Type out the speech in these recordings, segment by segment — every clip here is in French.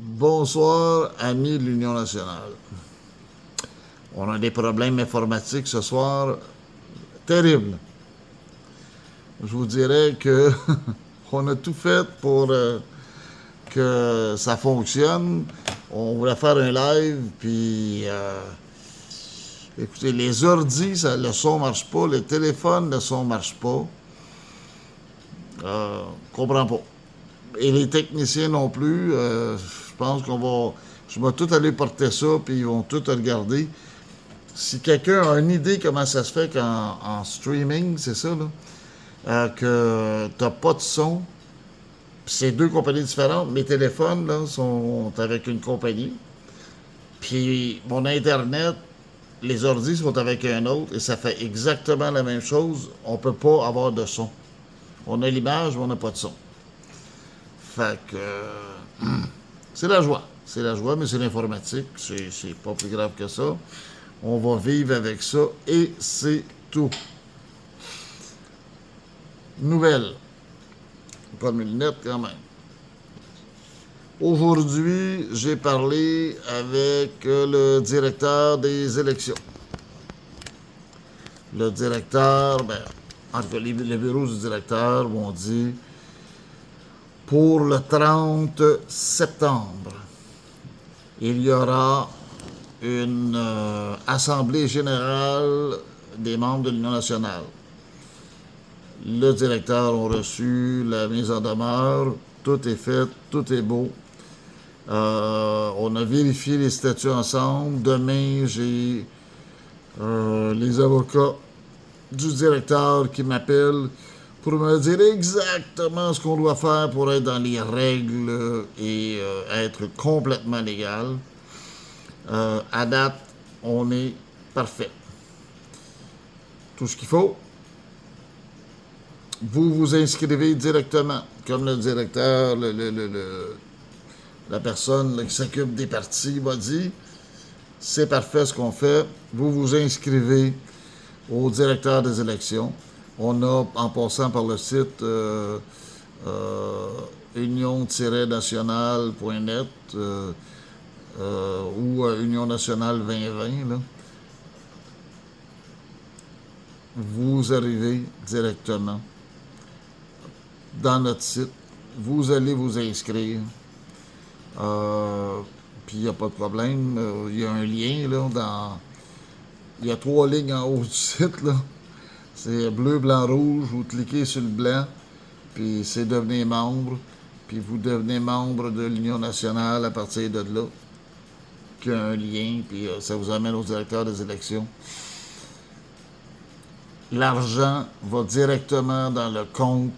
Bonsoir, amis de l'Union nationale. On a des problèmes informatiques ce soir terribles. Je vous dirais que on a tout fait pour que ça fonctionne. On voulait faire un live, puis écoutez, les ordis, le son marche pas, le téléphone, le son marche pas. Comprends pas. Et les techniciens non plus. Je pense qu'on va. Je vais tout aller porter ça, puis ils vont tout regarder. Si quelqu'un a une idée comment ça se fait qu'en streaming, c'est ça, là, que t'as pas de son, puis c'est deux compagnies différentes. Mes téléphones, là, sont avec une compagnie. Puis mon Internet, les ordi sont avec un autre, et ça fait exactement la même chose. On peut pas avoir de son. On a l'image, mais on n'a pas de son. Fait que c'est la joie. C'est la joie, mais c'est l'informatique. C'est pas plus grave que ça. On va vivre avec ça et c'est tout. Nouvelle. Pas de mes lunettes quand même. Aujourd'hui, j'ai parlé avec le directeur des élections. Le directeur, en tout cas, les bureaux du directeur m'ont dit pour le 30 septembre, il y aura une assemblée générale des membres de l'Union nationale. Le directeur a reçu la mise en demeure, tout est fait, tout est beau. On a vérifié les statuts ensemble. Demain, j'ai les avocats du directeur qui m'appellent pour me dire exactement ce qu'on doit faire pour être dans les règles et être complètement légal. À date, on est parfait. Tout ce qu'il faut, vous vous inscrivez directement, comme le directeur, la personne là, qui s'occupe des partis m'a dit. C'est parfait ce qu'on fait. Vous vous inscrivez au directeur des élections. On a, en passant par le site union-nationale.net ou Union nationale 2020, là, vous arrivez directement dans notre site. Vous allez vous inscrire. Puis il n'y a pas de problème. Il y a un lien là, il y a 3 lignes en haut du site. Là. C'est bleu, blanc, rouge. Vous cliquez sur le blanc, puis c'est devenir membre. Puis vous devenez membre de l'Union nationale à partir de là. Il y a un lien, puis ça vous amène au directeur des élections. L'argent va directement dans le compte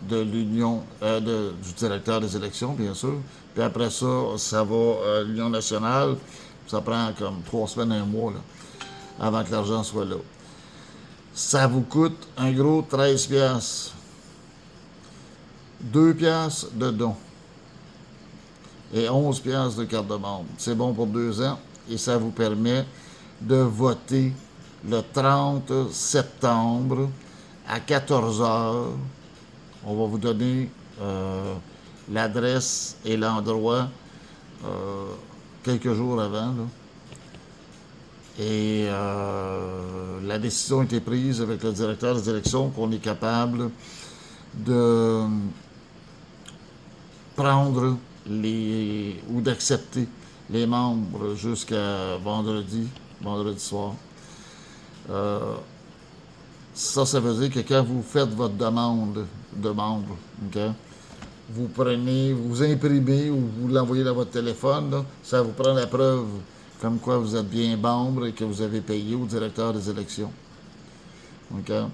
de l'Union, du directeur des élections, bien sûr. Puis après ça, ça va à l'Union nationale. Ça prend comme 3 semaines, un mois, là, avant que l'argent soit là. Ça vous coûte un gros 13 piastres. 2 piastres de don. Et 11 piastres de carte de membre. C'est bon pour 2 ans et ça vous permet de voter le 30 septembre à 14 heures. On va vous donner l'adresse et l'endroit quelques jours avant. Là. Et la décision a été prise avec le directeur des élections qu'on est capable de prendre ou d'accepter les membres jusqu'à vendredi soir. Ça veut dire que quand vous faites votre demande de membre, okay, vous prenez, vous imprimez ou vous l'envoyez dans votre téléphone, là, ça vous prend la preuve comme quoi vous êtes bien membre et que vous avez payé au directeur des élections. Okay?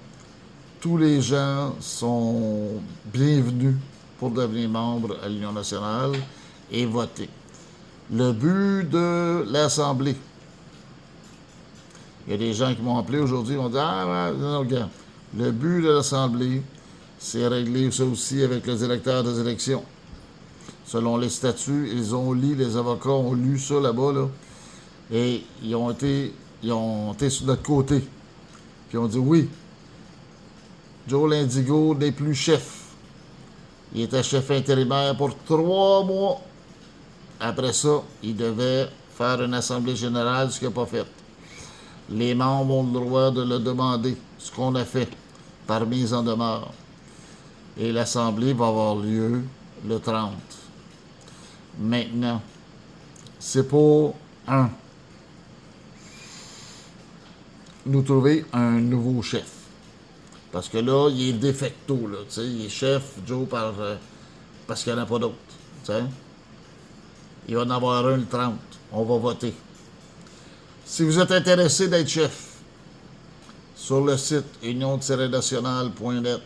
Tous les gens sont bienvenus pour devenir membre à l'Union nationale et voter. Le but de l'Assemblée. Il y a des gens qui m'ont appelé aujourd'hui et m'ont dit « Ah, non, regarde, le but de l'Assemblée, c'est régler ça aussi avec le directeur des élections. Selon les statuts, les avocats ont lu ça là-bas, là, et ils ont été sur notre côté. Puis ils ont dit oui, Joe Lindigo n'est plus chef. Il était chef intérimaire pour 3 mois. Après ça, il devait faire une assemblée générale, ce qu'il n'a pas fait. Les membres ont le droit de le demander, ce qu'on a fait, par mise en demeure. Et l'assemblée va avoir lieu le 30. Maintenant, c'est pour nous trouver un nouveau chef. Parce que là, il est de facto, là, tu sais, il est chef, Joe, parce qu'il n'y en a pas d'autres, tu sais. Il va en avoir un le 30. On va voter. Si vous êtes intéressé d'être chef, sur le site union-nationale.net,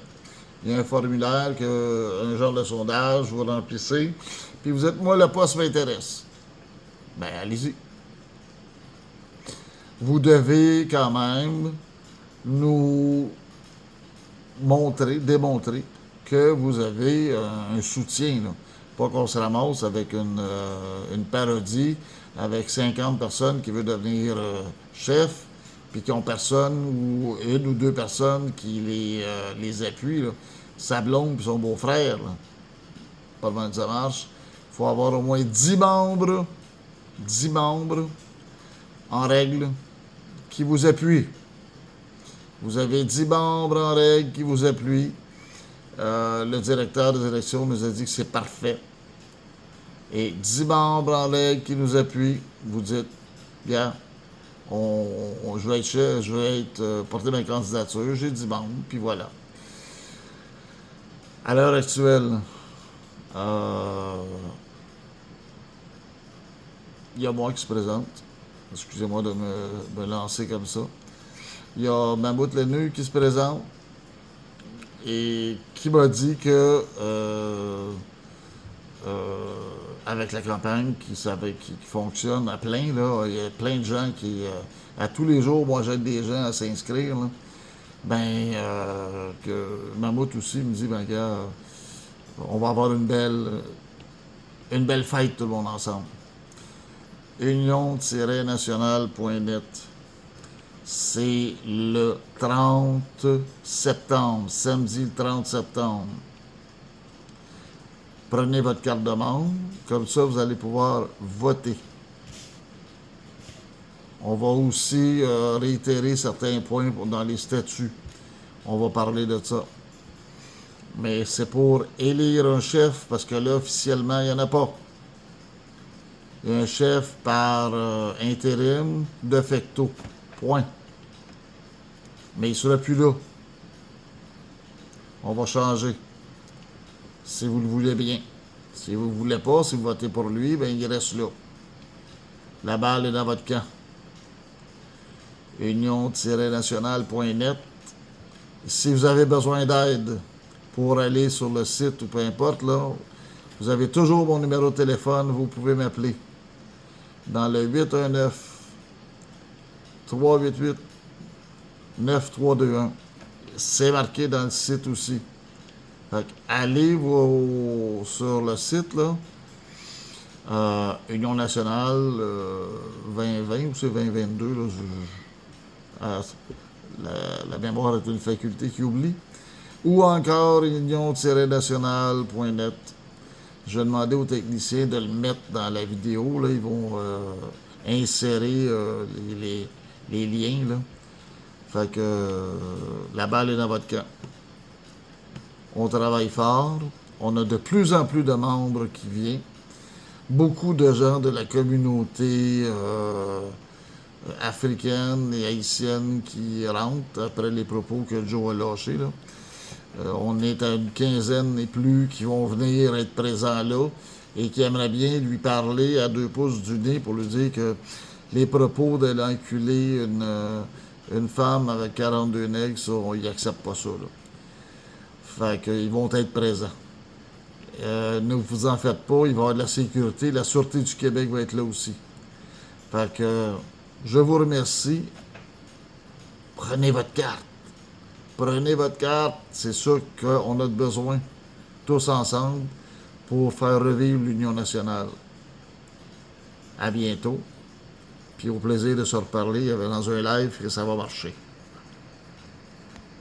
il y a un formulaire, un genre de sondage, vous remplissez, puis vous êtes, moi, le poste m'intéresse. Ben, allez-y. Vous devez quand même nous démontrer que vous avez un soutien, là. Pas qu'on se ramasse avec une parodie avec 50 personnes qui veulent devenir chef, puis qui ont personne, ou une ou deux personnes qui les appuient, là. Sa blonde puis son beau-frère, là. Pas le que ça marche. Il faut avoir au moins 10 membres en règle qui vous appuient. Vous avez 10 membres en règle qui vous appuient. Le directeur des élections nous a dit que c'est parfait. Et 10 membres en règle qui nous appuient. Vous dites, bien, je vais être chef, je vais porter ma candidature, j'ai 10 membres, puis voilà. À l'heure actuelle, il y a moi qui se présente. Excusez-moi de me lancer comme ça. Il y a Mammouth Lenu qui se présente et qui m'a dit que avec la campagne qui fonctionne à plein, là, il y a plein de gens qui, à tous les jours, moi j'aide des gens à s'inscrire, là. Ben, que Mammouth aussi me dit, ben, gars, on va avoir une belle fête tout le monde ensemble. Union-nationale.net. C'est le 30 septembre, samedi le 30 septembre. Prenez votre carte de membre, comme ça vous allez pouvoir voter. On va aussi réitérer certains points dans les statuts. On va parler de ça. Mais c'est pour élire un chef, parce que là, officiellement, il n'y en a pas. Il y a un chef par intérim, de facto. Point. Mais il ne sera plus là. On va changer. Si vous le voulez bien. Si vous ne le voulez pas, si vous votez pour lui, ben il reste là. La balle est dans votre camp. Union-nationale.net. Si vous avez besoin d'aide pour aller sur le site ou peu importe, là, vous avez toujours mon numéro de téléphone, vous pouvez m'appeler dans le 819-388-9321. C'est marqué dans le site aussi. Fait que allez sur le site, là, Union nationale 2020 ou c'est 2022, là, la mémoire est une faculté qui oublie. Ou encore union-nationale.net. Je vais demander aux techniciens de le mettre dans la vidéo. Là, ils vont insérer les liens. Là. Fait que la balle est dans votre camp. On travaille fort. On a de plus en plus de membres qui viennent. Beaucoup de gens de la communauté africaine et haïtienne qui rentrent après les propos que Joe a lâchés, là. On est à une quinzaine et plus qui vont venir être présents là et qui aimeraient bien lui parler à 2 pouces du nez pour lui dire que les propos de l'enculer une femme avec 42 nègres, ça, ils n'acceptent pas ça, là. Fait qu'ils vont être présents. Ne vous en faites pas, il va y avoir de la sécurité. La Sûreté du Québec va être là aussi. Fait que je vous remercie. Prenez votre carte. Prenez votre carte. C'est sûr qu'on a besoin, tous ensemble, pour faire revivre l'Union nationale. À bientôt. Puis au plaisir de se reparler dans un live que ça va marcher.